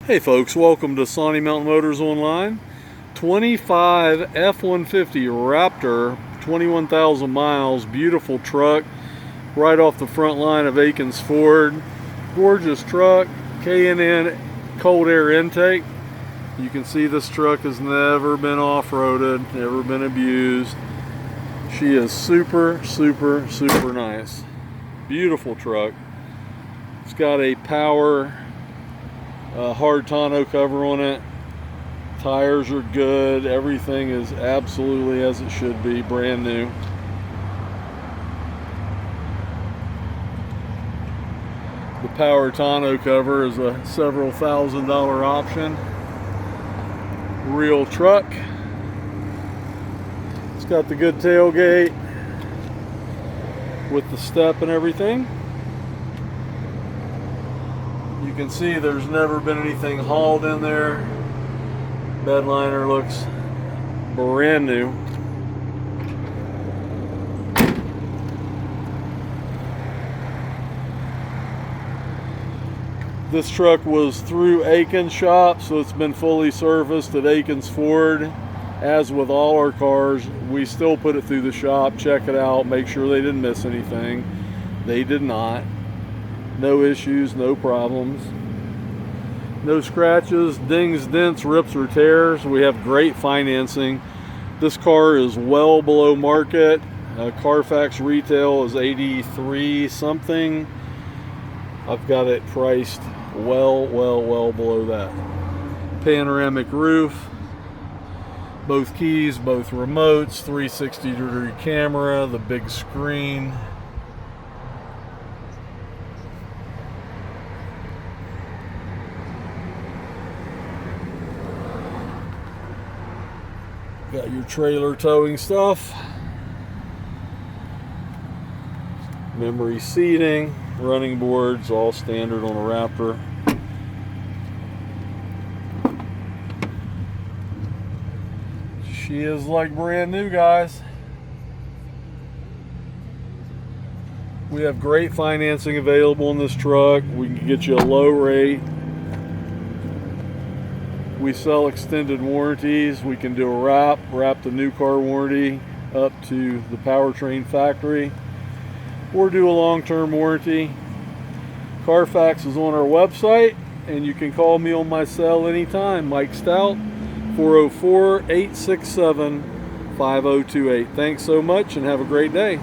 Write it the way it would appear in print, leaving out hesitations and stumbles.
Hey folks, welcome to Sawnee Mountain Motors Online. 25 F-150 Raptor, 21,000 miles, beautiful truck, right off the front line of Aikens Ford. Gorgeous truck, K&N cold air intake. You can see this truck has never been off-roaded, never been abused. She is super nice. Beautiful truck. It's got a power hard tonneau cover on it. Tires are good. Everything is absolutely as it should be, brand new. The power tonneau cover is a several $1,000 option. Real truck. It's got the good tailgate with the step and everything. You can see there's never been anything hauled in there. Bed liner looks brand new. This truck was through Aikens shop, so it's been fully serviced at Aikens Ford. As with all our cars, we still put it through the shop, check it out, make sure they didn't miss anything. They did not. No issues, no problems. No scratches, dings, dents, rips, or tears. We have great financing. This car is well below market. Carfax retail is 83 something. I've got it priced well below that. Panoramic roof, both keys, both remotes, 360-degree camera, the big screen. Got your trailer towing stuff, memory seating, running boards, all standard on a Raptor. She is like brand new, guys. We have great financing available in this truck. We can get you a low rate. We sell extended warranties. We can do a wrap the new car warranty up to the powertrain factory, or do a long-term warranty. Carfax is on our website, and you can call me on my cell anytime, Mike Stout, 404-867-5028. Thanks so much and have a great day.